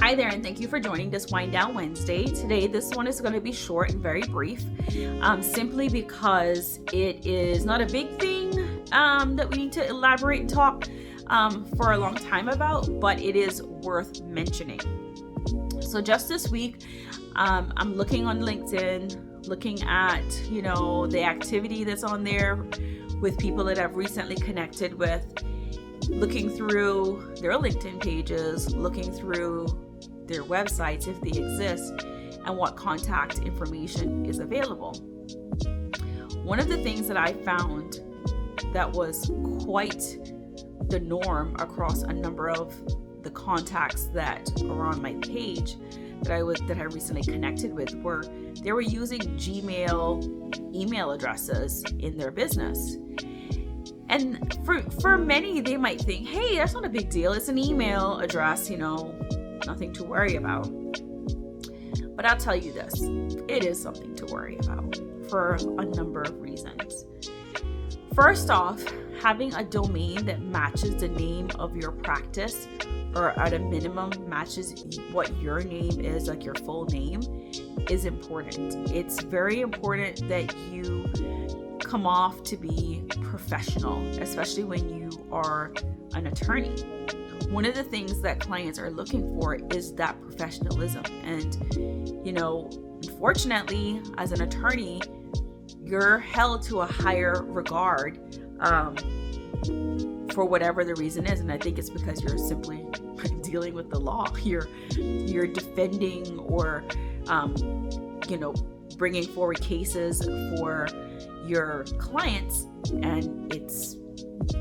Hi there, and thank you for joining this Wind Down Wednesday. Today, this one is going to be short and very brief, simply because it is not a big thing that we need to elaborate and talk for a long time about, but it is worth mentioning. So just this week, I'm looking on LinkedIn, looking at, the activity that's on there with people that I've recently connected with, looking through their LinkedIn pages, looking through their websites if they exist, and what contact information is available. One of the things that I found that was quite the norm across a number of the contacts that are on my page that I recently connected with were they were using Gmail email addresses in their business. And for many, they might think, hey, that's not a big deal. It's an email address, nothing to worry about. But I'll tell you this, it is something to worry about for a number of reasons. First off, having a domain that matches the name of your practice, or at a minimum matches what your name is, like your full name, is important. It's very important that you come off to be professional, especially when you are an attorney. One of the things that clients are looking for is that professionalism. And, unfortunately, as an attorney, you're held to a higher regard for whatever the reason is. And I think it's because you're simply dealing with the law. You're defending or, bringing forward cases for your clients, and it's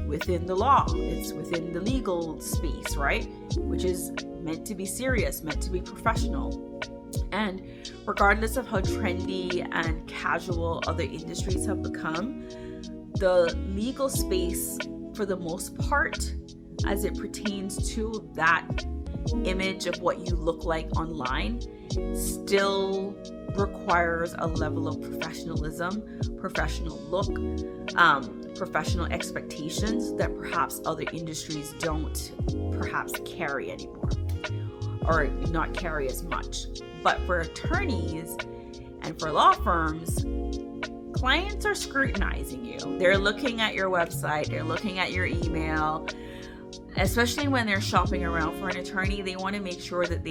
within the law, it's within the legal space, right? Which is meant to be serious, meant to be professional. And regardless of how trendy and casual other industries have become, the legal space, for the most part, as it pertains to that image of what you look like online, still requires a level of professionalism, professional look, professional expectations that perhaps other industries don't perhaps carry anymore, or not carry as much. But for attorneys and for law firms, clients are scrutinizing you. They're looking at your website, they're looking at your email, especially when they're shopping around for an attorney. They want to make sure that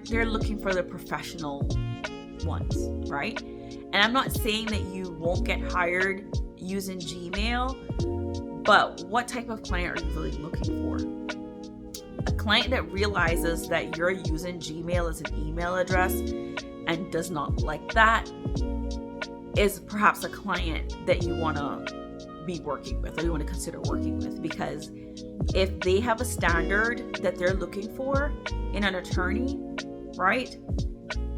they're looking for the professional ones, right? And I'm not saying that you won't get hired using Gmail, but what type of client are you really looking for? A client that realizes that you're using Gmail as an email address and does not like that is perhaps a client that you want to be working with, or you want to consider working with, because if they have a standard that they're looking for in an attorney, right,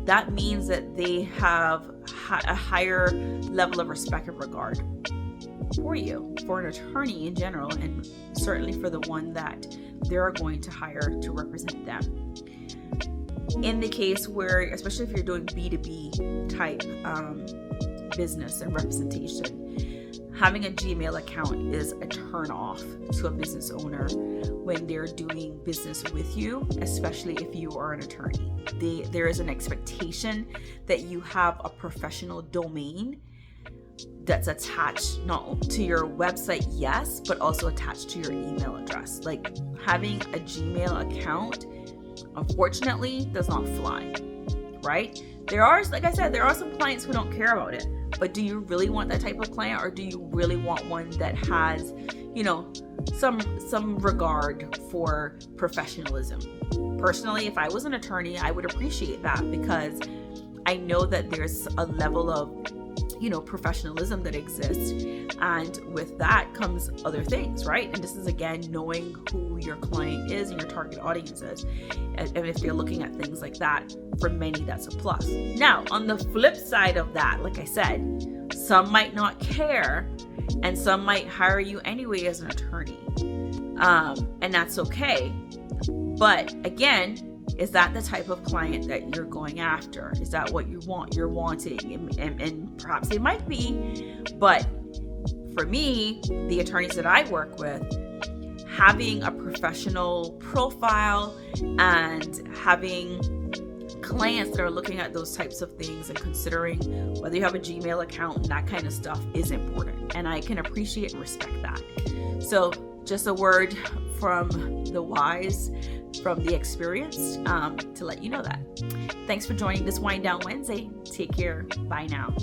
that means that they have a higher level of respect and regard for you, for an attorney in general, and certainly for the one that they're going to hire to represent them. In the case where, especially if you're doing B2B type business and representation, having a Gmail account is a turn off to a business owner when they're doing business with you, especially if you are an attorney. There is an expectation that you have a professional domain that's attached not to your website, yes, but also attached to your email address. Like having a Gmail account, unfortunately, does not fly, right? Like I said, there are some clients who don't care about it. But do you really want that type of client, or do you really want one that has, some regard for professionalism? Personally, if I was an attorney, I would appreciate that, because I know that there's a level of, professionalism that exists, and with that comes other things, right? And this is, again, knowing who your client is and your target audience is, and if they're looking at things like that, for many, that's a plus. Now, on the flip side of that, like I said, some might not care, and some might hire you anyway as an attorney, and that's okay. But again, is that the type of client that you're going after? Is that what you're wanting? And perhaps it might be, but for me, the attorneys that I work with having a professional profile and having clients that are looking at those types of things and considering whether you have a Gmail account and that kind of stuff is important. And I can appreciate and respect that. So just a word from the wise, from the experienced, to let you know that. Thanks for joining this Wind Down Wednesday. Take care. Bye now.